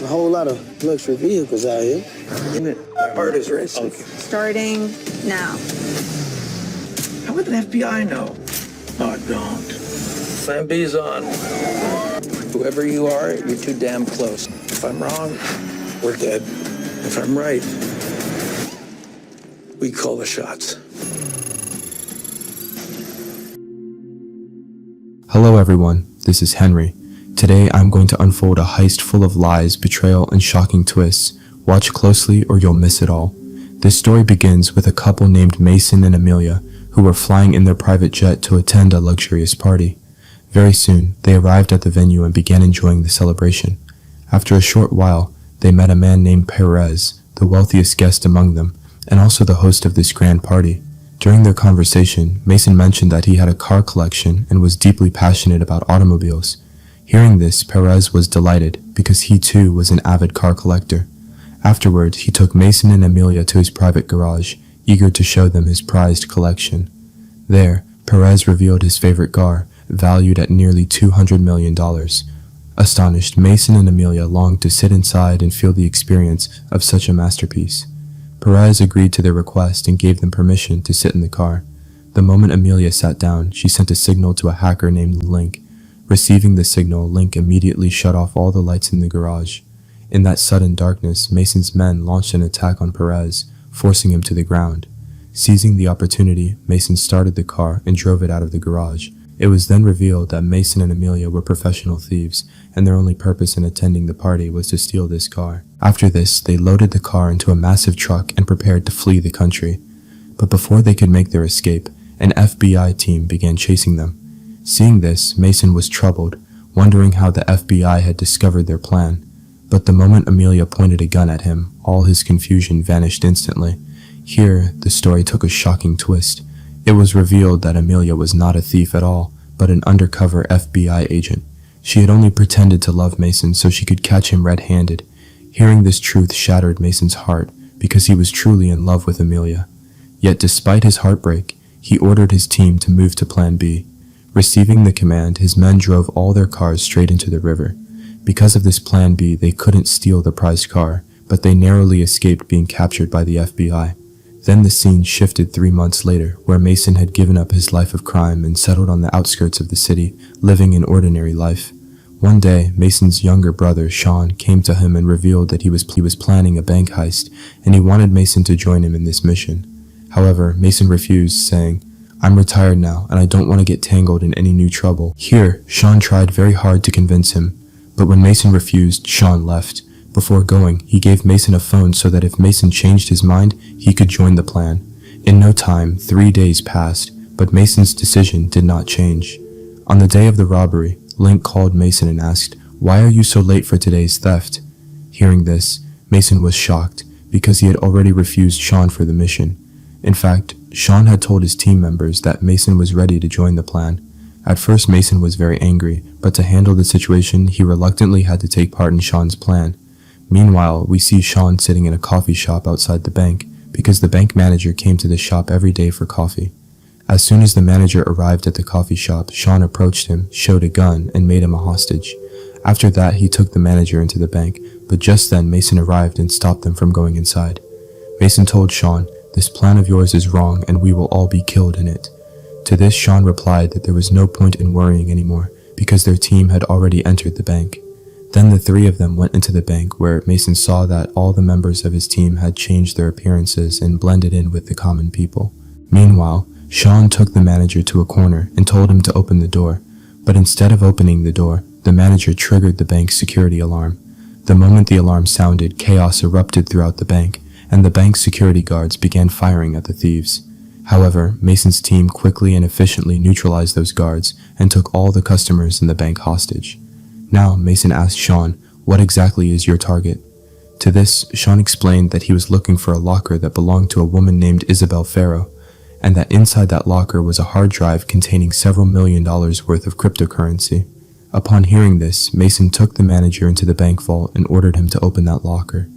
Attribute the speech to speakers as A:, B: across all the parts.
A: a whole lot of luxury vehicles out here.
B: My heart is racing.
A: Okay.
C: Starting now.
B: How would the FBI know? Oh, don't. Plan B's on. Whoever you are, you're too damn close. If I'm wrong, we're dead. If I'm right, we call the shots.
D: Hello everyone, this is Henry. Today I'm going to unfold a heist full of lies, betrayal, and shocking twists. Watch closely or you'll miss it all. This story begins with a couple named Mason and Amelia who were flying in their private jet to attend a luxurious party. Very soon, they arrived at the venue and began enjoying the celebration. After a short while, they met a man named Perez, the wealthiest guest among them, and also the host of this grand party. During their conversation, Mason mentioned that he had a car collection and was deeply passionate about automobiles. Hearing this, Perez was delighted because he too was an avid car collector. Afterwards, he took Mason and Amelia to his private garage, eager to show them his prized collection. There, Perez revealed his favorite car, valued at nearly $200 million. Astonished, Mason and Amelia longed to sit inside and feel the experience of such a masterpiece. Perez agreed to their request and gave them permission to sit in the car. The moment Amelia sat down, she sent a signal to a hacker named Link. Receiving the signal, Link immediately shut off all the lights in the garage. In that sudden darkness, Mason's men launched an attack on Perez, forcing him to the ground. Seizing the opportunity, Mason started the car and drove it out of the garage. It was then revealed that Mason and Amelia were professional thieves, and their only purpose in attending the party was to steal this car. After this, they loaded the car into a massive truck and prepared to flee the country. But before they could make their escape, an FBI team began chasing them. Seeing this, Mason was troubled, wondering how the FBI had discovered their plan. But the moment Amelia pointed a gun at him, all his confusion vanished instantly. Here, the story took a shocking twist. It was revealed that Amelia was not a thief at all, but an undercover FBI agent. She had only pretended to love Mason so she could catch him red-handed. Hearing this truth shattered Mason's heart because he was truly in love with Amelia. Yet despite his heartbreak, he ordered his team to move to Plan B. Receiving the command, his men drove all their cars straight into the river. Because of this Plan B, they couldn't steal the prized car, but they narrowly escaped being captured by the FBI. Then the scene shifted 3 months later, where Mason had given up his life of crime and settled on the outskirts of the city, living an ordinary life. One day, Mason's younger brother, Sean, came to him and revealed that he was planning a bank heist, and he wanted Mason to join him in this mission. However, Mason refused, saying, "I'm retired now, and I don't want to get tangled in any new trouble." Here, Sean tried very hard to convince him, but when Mason refused, Sean left. Before going, he gave Mason a phone so that if Mason changed his mind, he could join the plan. In no time, 3 days passed, but Mason's decision did not change. On the day of the robbery, Link called Mason and asked, "Why are you so late for today's theft?" Hearing this, Mason was shocked because he had already refused Sean for the mission. In fact, Sean had told his team members that Mason was ready to join the plan. At first, Mason was very angry, but to handle the situation, he reluctantly had to take part in Sean's plan. Meanwhile, we see Sean sitting in a coffee shop outside the bank because the bank manager came to the shop every day for coffee. As soon as the manager arrived at the coffee shop, Sean approached him, showed a gun, and made him a hostage. After that, he took the manager into the bank, but just then Mason arrived and stopped them from going inside. Mason told Sean, "This plan of yours is wrong and we will all be killed in it." To this, Sean replied that there was no point in worrying anymore because their team had already entered the bank. Then the three of them went into the bank where Mason saw that all the members of his team had changed their appearances and blended in with the common people. Meanwhile, Sean took the manager to a corner and told him to open the door, but instead of opening the door, the manager triggered the bank's security alarm. The moment the alarm sounded, chaos erupted throughout the bank, and the bank's security guards began firing at the thieves. However, Mason's team quickly and efficiently neutralized those guards and took all the customers in the bank hostage. Now, Mason asked Sean, "What exactly is your target?" To this, Sean explained that he was looking for a locker that belonged to a woman named Isabel Farrow, and that inside that locker was a hard drive containing several $1 million worth of cryptocurrency. Upon hearing this, Mason took the manager into the bank vault and ordered him to open that locker.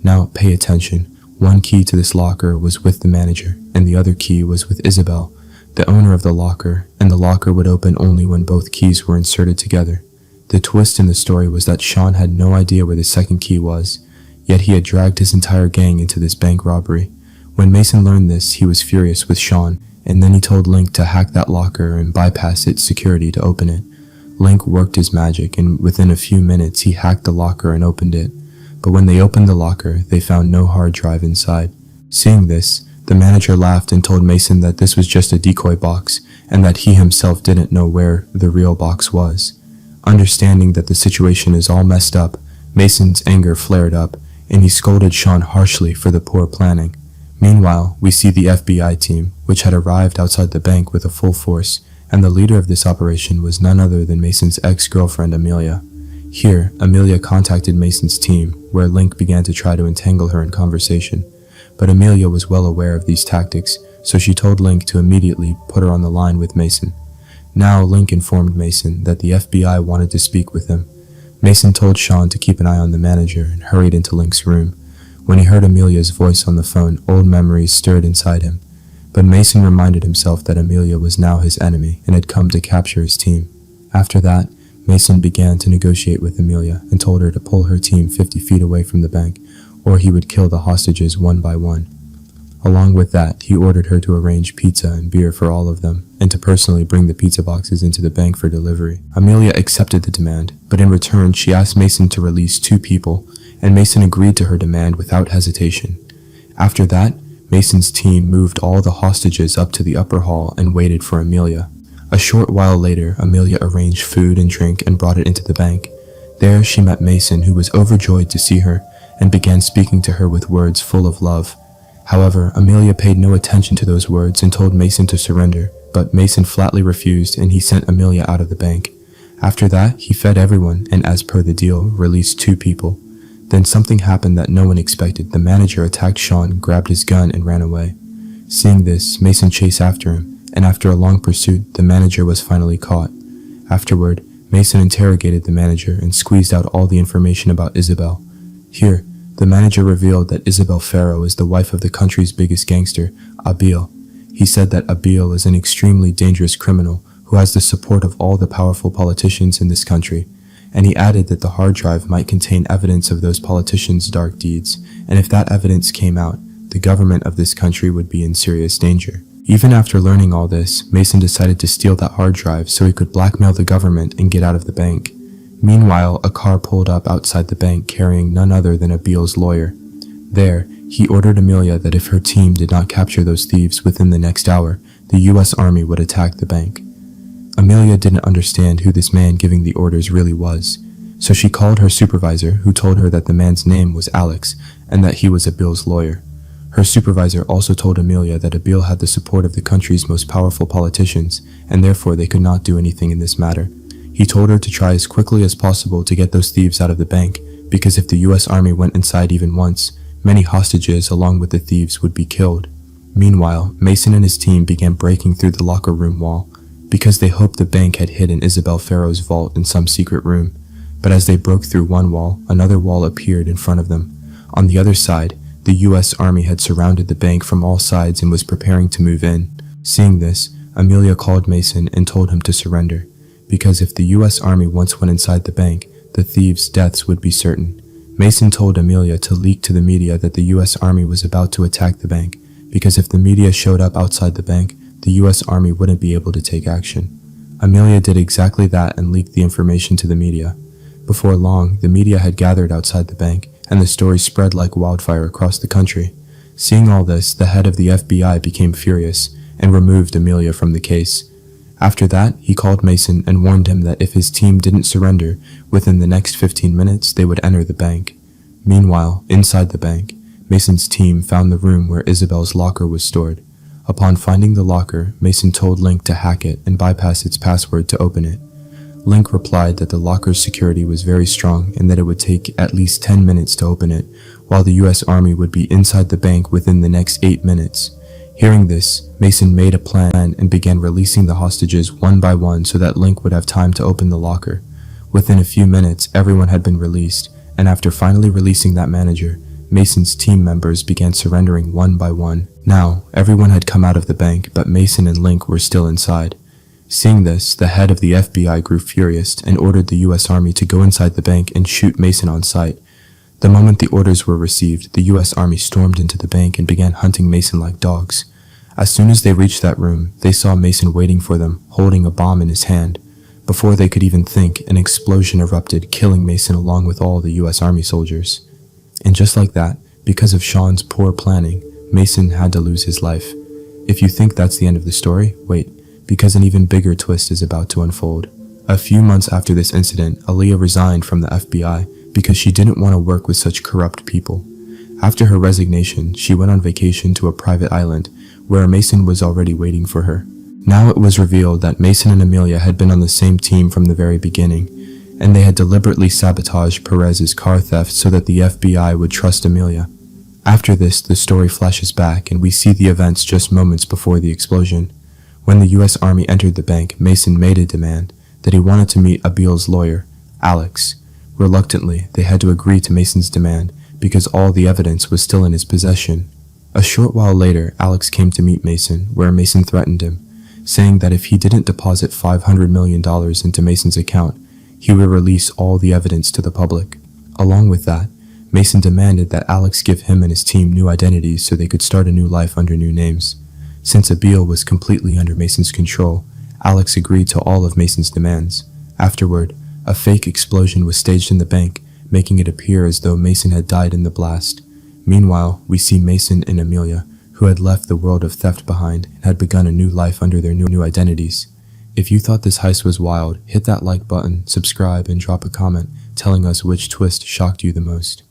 D: Now, pay attention. One key to this locker was with the manager, and the other key was with Isabel, the owner of the locker, and the locker would open only when both keys were inserted together. The twist in the story was that Sean had no idea where the second key was, yet he had dragged his entire gang into this bank robbery. When Mason learned this, he was furious with Sean, and then he told Link to hack that locker and bypass its security to open it. Link worked his magic, and within a few minutes he hacked the locker and opened it. But when they opened the locker, they found no hard drive inside. Seeing this, the manager laughed and told Mason that this was just a decoy box, and that he himself didn't know where the real box was. Understanding that the situation is all messed up, Mason's anger flared up, and he scolded Sean harshly for the poor planning. Meanwhile, we see the FBI team, which had arrived outside the bank with a full force, and the leader of this operation was none other than Mason's ex-girlfriend Amelia. Here, Amelia contacted Mason's team, where Link began to try to entangle her in conversation. But Amelia was well aware of these tactics, so she told Link to immediately put her on the line with Mason. Now, Link informed Mason that the FBI wanted to speak with him. Mason told Sean to keep an eye on the manager and hurried into Link's room. When he heard Amelia's voice on the phone, old memories stirred inside him. But Mason reminded himself that Amelia was now his enemy and had come to capture his team. After that, Mason began to negotiate with Amelia and told her to pull her team 50 feet away from the bank, or he would kill the hostages one by one. Along with that, he ordered her to arrange pizza and beer for all of them, and to personally bring the pizza boxes into the bank for delivery. Amelia accepted the demand, but in return she asked Mason to release 2 people, and Mason agreed to her demand without hesitation. After that, Mason's team moved all the hostages up to the upper hall and waited for Amelia. A short while later, Amelia arranged food and drink and brought it into the bank. There she met Mason, who was overjoyed to see her, and began speaking to her with words full of love. However, Amelia paid no attention to those words and told Mason to surrender, but Mason flatly refused and he sent Amelia out of the bank. After that, he fed everyone and, as per the deal, released 2 people. Then something happened that no one expected. The manager attacked Sean, grabbed his gun, and ran away. Seeing this, Mason chased after him, and after a long pursuit, the manager was finally caught. Afterward, Mason interrogated the manager and squeezed out all the information about Isabel. Here, the manager revealed that Isabel Farrow is the wife of the country's biggest gangster, Abil. He said that Abil is an extremely dangerous criminal who has the support of all the powerful politicians in this country, and he added that the hard drive might contain evidence of those politicians' dark deeds, and if that evidence came out, the government of this country would be in serious danger. Even after learning all this, Mason decided to steal that hard drive so he could blackmail the government and get out of the bank. Meanwhile, a car pulled up outside the bank carrying none other than Abil's lawyer. There, he ordered Amelia that if her team did not capture those thieves within the next hour, the U.S. Army would attack the bank. Amelia didn't understand who this man giving the orders really was, so she called her supervisor, who told her that the man's name was Alex and that he was Abil's lawyer. Her supervisor also told Amelia that Abil had the support of the country's most powerful politicians, and therefore they could not do anything in this matter. He told her to try as quickly as possible to get those thieves out of the bank, because if the U.S. Army went inside even once, many hostages along with the thieves would be killed. Meanwhile, Mason and his team began breaking through the locker room wall, because they hoped the bank had hidden Isabel Farrow's vault in some secret room. But as they broke through one wall, another wall appeared in front of them. On the other side, the U.S. Army had surrounded the bank from all sides and was preparing to move in. Seeing this, Amelia called Mason and told him to surrender, because if the U.S. Army once went inside the bank, the thieves' deaths would be certain. Mason told Amelia to leak to the media that the U.S. Army was about to attack the bank, because if the media showed up outside the bank, the U.S. Army wouldn't be able to take action. Amelia did exactly that and leaked the information to the media. Before long, the media had gathered outside the bank, and the story spread like wildfire across the country. Seeing all this, the head of the FBI became furious and removed Amelia from the case. After that, he called Mason and warned him that if his team didn't surrender, within the next 15 minutes they would enter the bank. Meanwhile, inside the bank, Mason's team found the room where Isabel's locker was stored. Upon finding the locker, Mason told Link to hack it and bypass its password to open it. Link replied that the locker's security was very strong and that it would take at least 10 minutes to open it, while the U.S. Army would be inside the bank within the next 8 minutes. Hearing this, Mason made a plan and began releasing the hostages one by one so that Link would have time to open the locker. Within a few minutes, everyone had been released, and after finally releasing that manager, Mason's team members began surrendering one by one. Now, everyone had come out of the bank, but Mason and Link were still inside. Seeing this, the head of the FBI grew furious and ordered the U.S. Army to go inside the bank and shoot Mason on sight. The moment the orders were received, the U.S. Army stormed into the bank and began hunting Mason like dogs. As soon as they reached that room, they saw Mason waiting for them, holding a bomb in his hand. Before they could even think, an explosion erupted, killing Mason along with all the U.S. Army soldiers. And just like that, because of Sean's poor planning, Mason had to lose his life. If you think that's the end of the story, wait, because an even bigger twist is about to unfold. A few months after this incident, Aaliyah resigned from the FBI because she didn't want to work with such corrupt people. After her resignation, she went on vacation to a private island where Mason was already waiting for her. Now it was revealed that Mason and Amelia had been on the same team from the very beginning, and they had deliberately sabotaged Perez's car theft so that the FBI would trust Amelia. After this, the story flashes back and we see the events just moments before the explosion. When the U.S. Army entered the bank, Mason made a demand that he wanted to meet Abil's lawyer, Alex. Reluctantly, they had to agree to Mason's demand because all the evidence was still in his possession. A short while later, Alex came to meet Mason, where Mason threatened him, saying that if he didn't deposit $500 million into Mason's account, he would release all the evidence to the public. Along with that, Mason demanded that Alex give him and his team new identities so they could start a new life under new names. Since Abil was completely under Mason's control, Alex agreed to all of Mason's demands. Afterward, a fake explosion was staged in the bank, making it appear as though Mason had died in the blast. Meanwhile, we see Mason and Amelia, who had left the world of theft behind and had begun a new life under their new identities. If you thought this heist was wild, hit that like button, subscribe, and drop a comment telling us which twist shocked you the most.